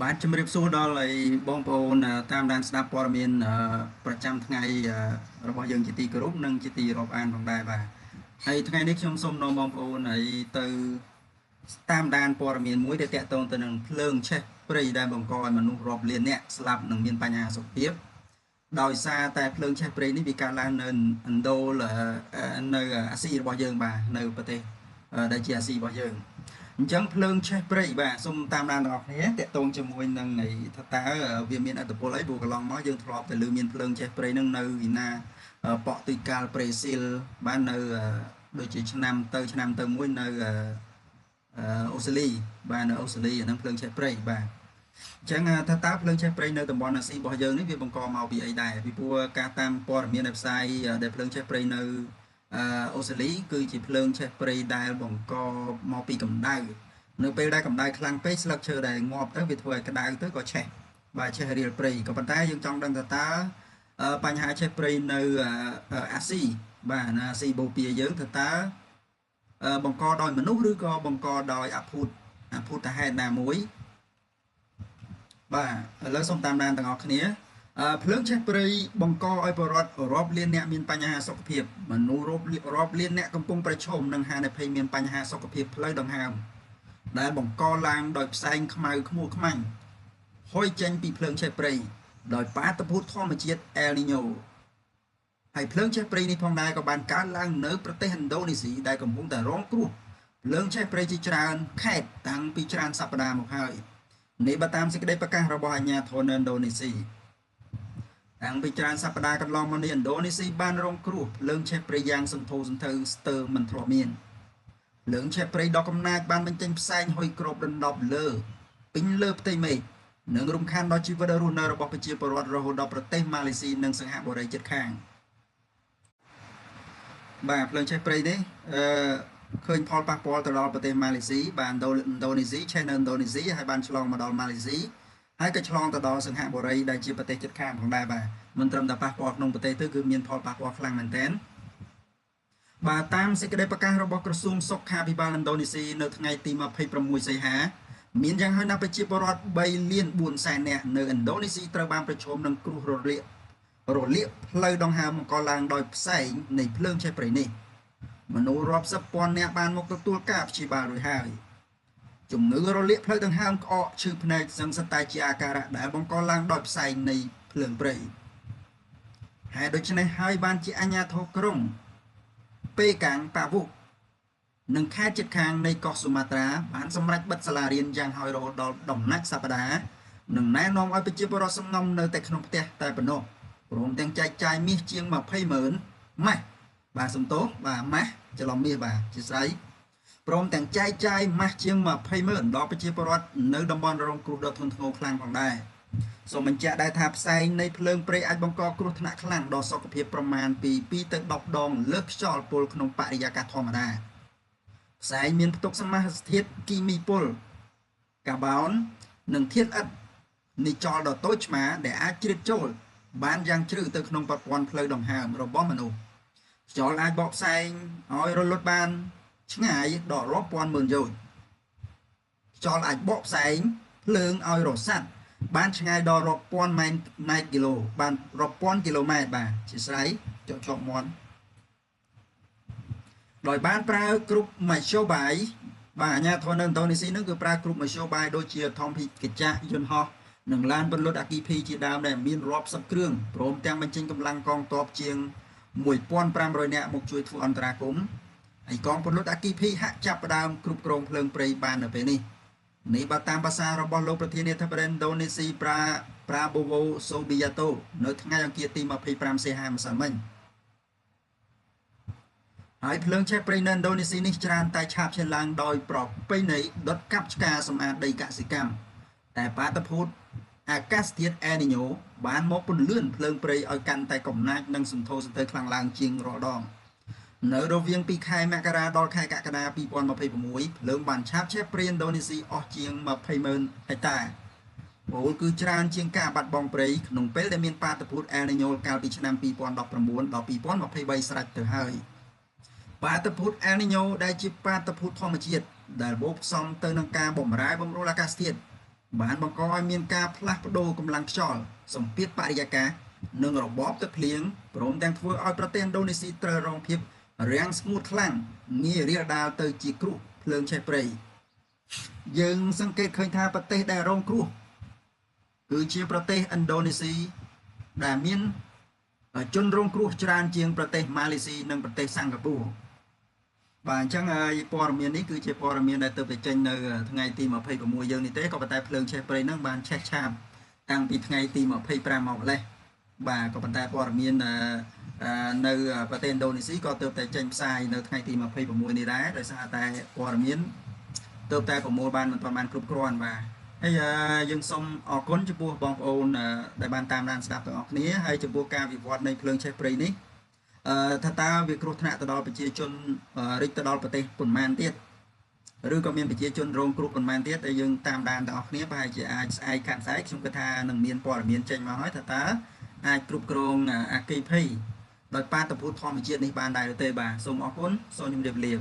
បាទជំរាបសួរដល់ឲ្យបងប្អូនតាមដានស្ដាប់ព័ត៌មានប្រចាំថ្ងៃរបស់យើងជាទីគោរពនិងជាទីរាប់អានផងដែរបាទហើយថ្ងៃនេះខ្ញុំសូមនាំបងប្អូនឲ្យទៅតាមដានព័ត៌មានមួយដែលតាក់ទងទៅនឹងភ្លើងឆេះព្រៃដែលបង្កឲ្យមនុស្សរាប់លាននាក់ស្លាប់និងមានបញ្ហាសុខភាពដោយសារតែភ្លើងឆេះព្រៃនេះវាកើតឡើងនៅឥណ្ឌូនៅអាស៊ីរបស់យើងបាទនៅប្រទេសដែលជាអាស៊ីរបស់យើងអញ្ចឹងភ្លើងឆេះព្រៃបាទសូមតាមដានទាំងអស់គ្នាតាក់ទងជាមួយនឹងថាតើវាមានអត្ថប្រយោជន៍អីព្រោះកន្លងមកយើងធ្លាប់តែលើមានភ្លើងឆេះព្រៃនឹងនៅវិណាប៉កទុយកាល់ប្រេស៊ីលបាននៅដូចជាឆ្នាំទៅមួយនៅអូស្ត្រាលីបាទនៅអូស្ត្រាលីអានឹងភ្លើងឆេះព្រៃបាទអញ្ចឹងថាតើភ្លើងឆេះព្រៃនៅតំបន់អាស៊ីរបស់យើងនេះវាបង្កមកពីអីដែរពីព្រោះការតាមព័ត៌មានដែលផ្សាយដែលភ្លើងឆេះព្រៃនៅអូស្ត្រាលីគឺជាភ្លើងឆេះព្រៃដែលបង្កមកពីកម្ដៅនៅពេលដែលកម្ដៅខ្លាំងពេកស្លឹកឈើដែលងាប់ទៅវាធ្វើឲ្យក្តៅទៅក៏ឆេះបាទឆេះរាលព្រៃក៏ប៉ុន្តែយើងចង់ដឹងថាតើបញ្ហាឆេះព្រៃនៅអាស៊ីបាទនៅអាស៊ីបូព៌ាយើងថាតើបង្កដោយមនុស្សឬក៏បង្កដោយអភូតហេតុណាមួយបាទឥឡូវសូមតាមដានទាំងអស់គ្នាភ្លើងឆេះព្រៃបង្កឲ្យប្រជាពលរដ្ឋរាប់លានអ្នកមានបញ្ហាសុខភាពមនុស្សរាប់លានអ្នកកំពុងប្រឈមនឹងហានិភ័យមានបញ្ហាសុខភាពផ្លូវដង្ហើមដែលបង្កឡើងដោយផ្សែងខ្មៅខ្មួខ្មាញ់ហុយចេញពីភ្លើងឆេះព្រៃដោយបាតុភូតធម្មជាតិ El Niño ហើយភ្លើងឆេះព្រៃនេះផងដែរក៏បានកើតឡើងនៅប្រទេសឥណ្ឌូនេស៊ីដែលកំពុងតែរងគ្រោះភ្លើងឆេះព្រៃជាច្រើនខេត្តតាំងពីច្រើនសប្តាហ៍មកហើយនេះបើតាមសេចក្តីប្រកាសរបស់អាជ្ញាធរនៅឥណ្ឌូនេស៊ីតាំងពីច្រើនសប្តាហ៍កន្លងមកនេះឥណ្ឌូនេស៊ីបានរងគ្រោះភ្លើងឆេះព្រៃយ៉ាងសន្ធោសន្ធៅស្ទើរមិនធ្លាប់មានភ្លើងឆេះព្រៃដ៏កំណាចបានបញ្ចេញផ្សែងហុយគ្របដណ្ដប់លើពេញលើផ្ទៃមេឃនិងរំខានដល់ជីវិតរស់នៅរបស់ប្រជាពលរដ្ឋរហូតដល់ប្រទេសម៉ាឡេស៊ីនិងសិង្ហបុរីជិតខាងបាទភ្លើងឆេះព្រៃនេះឃើញផលប៉ះពាល់ទៅដល់ប្រទេសម៉ាឡេស៊ីបាទឥណ្ឌូនេស៊ីឆេះនៅឥណ្ឌូនេស៊ីហើយបានឆ្លងមកដល់ម៉ាឡេស៊ីហើយក៏ឆ្លងទៅដល់សិង្ហបុរីដែលជាប្រទេសជិតខាងផងដែរបាទមិនត្រឹមតែប៉ះពាល់ក្នុងប្រទេសទេគឺមានផលប៉ះពាល់ខ្លាំងមែនទែនបាទតាមសេចក្តីប្រកាសរបស់ក្រសួងសុខាភិបាលឥណ្ឌូនេស៊ីនៅថ្ងៃទី26សីហាមានយ៉ាងហោចណាស់ប្រជាពលរដ្ឋ3លាន4សែននាក់នៅឥណ្ឌូនេស៊ីត្រូវបានប្រឈមនឹងគ្រោះរលាកផ្លូវដង្ហើមបង្កឡើងដោយផ្សែងនៃភ្លើងឆេះព្រៃនេះមនុស្សរាប់សិបពាន់នាក់បានមកទទួលការព្យាបាលរួចហើយជំងឺរលាកផ្លូវដង្ហើមក្អកឈឺភ្នែកសឹងសតែជាអាការៈដែលបង្កឡើងដោយផ្សែងនៃភ្លើងព្រៃហើយដូច្នេះហើយបានជាអាជ្ញាធរក្រុងពេកាំងប៉ាវុកនិងខេត្តជិតខាងនៃកោះស៊ូម៉ាត្រាបានសម្រេចបិទសាលារៀនយ៉ាងហោចរហូតដល់ដំណាច់សប្តាហ៍និងណែនាំឲ្យប្រជាពលរដ្ឋសំងំនៅតែក្នុងផ្ទះតែប៉ុណ្ណោះព្រមទាំងចែកចាយមាសជាង20,000ម៉ាស់បាទសំទោសបាទម៉ាស់ច្រឡំមាសបាទជាស្អីព្រមទាំងចែកចាយម៉ាស់ជាង20,000ដល់ប្រជាពលរដ្ឋនៅតំបន់រងគ្រោះដ៏ធ្ងន់ធ្ងរខ្លាំងផងដែរសូមបញ្ជាក់ដែរថាផ្សែងនៃភ្លើងព្រៃអាចបង្កគ្រោះថ្នាក់ខ្លាំងដល់សុខភាពប្រមាណពី2ទៅ10ដងលើសខ្យល់ពុលក្នុងបរិយាកាសធម្មតាផ្សែងមានផ្ទុកសមាសធាតុគីមីពុលកាបូននិងធាតុឥដ្ឋនីចលដ៏តូចឆ្មាដែលអាចជ្រៀតចូលបានយ៉ាងជ្រៅទៅក្នុងប្រព័ន្ធផ្លូវដង្ហើមរបស់មនុស្សខ្យល់អាចបកផ្សែងឲ្យរលត់បានឆ្ងាយដល់រាប់ពាន់ម៉ឺនយោជន៍ខ្យល់អាចបកផ្សែងភ្លើងឲ្យរសាត់បានឆ្ងាយដល់រាប់ពាន់ម៉ែត្រគីឡូបានរាប់ពាន់គីឡូម៉ែត្របាទជាស្រ័យជាប់មាត់ដោយបានប្រើគ្រប់មធ្យោបាយបាទអាជ្ញាធរនៅឥណ្ឌូនេស៊ីនឹងគឺប្រើគ្រប់មធ្យោបាយដូចជាធម្មភិកញ្ចក់យន្តហោះនិងឡានបន្លត់អគ្គីភីជាដើមដែលមានរាប់សិបគ្រឿងព្រមទាំងបញ្ចេញកម្លាំងកងទ័ពជាង1,500 នាក់មកជួយធ្វើអន្តរាគមន៍ហើយកងពលរដ្ឋអគ្គីភីហាក់ចាប់ផ្ដើមគ្រប់គ្រងភ្លើងព្រៃបាននៅពេលនេះបើតាមភាសារបស់លោកប្រធានាធិបតីឥណ្ឌូនេស៊ីប្រាបូវូសូប៊ីយ៉ាតូនៅថ្ងៃអង្គារទី25សីហាម្សិលមិញហើយភ្លើងឆេះព្រៃនៅឥណ្ឌូនេស៊ីនេះច្រើនតែឆាបឆេះឡើងដោយប្រពៃណីដុតកាប់ឆ្ការសម្អាតដីកសិកម្មតែបាតុភូតអាកាសធាតុ El Niño បានមកពន្លឿនភ្លើងព្រៃឲ្យកាន់តែកំណាចនិងសន្ធោសន្ធៅខ្លាំងឡើងជាងរាល់ដងនៅរវាងពីខែមករាដល់ខែកក្កដា2026ភ្លើងបានឆាបឆេះព្រៃឥណ្ឌូនេស៊ីអស់ជាង20,000ហិកតាពលគឺច្រើនជាងការបាត់បង់ព្រៃក្នុងពេលដែលមានបាតុភូត El Niño កាលពីឆ្នាំ2019ដល់2023ស្រេចទៅហើយបាតុភូត El Niño ដែលជាបាតុភូតធម្មជាតិដែលបូកផ្សំទៅនឹងការបម្រែបម្រួលអាកាសធាតុ បានបង្កឲ្យមានការផ្លាស់ប្ដូរកម្លាំងខ្យល់សម្ពាធបរិយាកាសនិងរបបទឹកភ្លៀងព្រមទាំងធ្វើឲ្យប្រទេសឥណ្ឌូនេស៊ីត្រូវរងភាពរាំងស្ងួតខ្លាំងងាយរាលដាលទៅជាគ្រោះភ្លើងឆេះព្រៃយើងសង្កេតឃើញថាប្រទេសដែលរងគ្រោះគឺជាប្រទេសឥណ្ឌូនេស៊ីដែលមានជនរងគ្រោះច្រើនជាងប្រទេសម៉ាឡេស៊ីនិងប្រទេសសិង្ហបុរីបាទអញ្ចឹងហើយព័ត៌មាននេះគឺជាព័ត៌មានដែលទើបតែចេញនៅថ្ងៃទី26យើងនេះទេក៏ប៉ុន្តែភ្លើងឆេះព្រៃហ្នឹងបានឆេះឆាបតាំងពីថ្ងៃទី25មកម្លេះបាទក៏ប៉ុន្តែព័ត៌មាននៅប្រទេសឥណ្ឌូនេស៊ីក៏ទើបតែចេញផ្សាយនៅថ្ងៃទី26នេះដែរដោយសារតែព័ត៌មានទើបតែប្រមូលបានមិនបានគ្រប់គ្រាន់បាទហើយយើងសូមអរគុណចំពោះបងប្អូនដែលបានតាមដានស្ដាប់ទាំងអស់គ្នាហើយចំពោះការវិវត្តនៃភ្លើងឆេះព្រៃនេះថាតើវាគ្រោះថ្នាក់ទៅដល់ប្រជាជនរិចទៅដល់ប្រទេសប៉ុន្មានទៀតឬក៏មានប្រជាជនរងគ្រោះប៉ុន្មានទៀតដែលយើងតាមដានទាំងអស់គ្នាប្រហែលជាអាចស្អែកខាត់ស្អែកខ្ញុំគិតថានឹងមានព័ត៌មានចេញមកហើយថាតើអាចគ្រប់គ្រងអគ្គិភ័យដោយបាតុភូតធម្មជាតិនេះបានដែរឬទេបាទសូមអរគុណសូមជម្រាបលា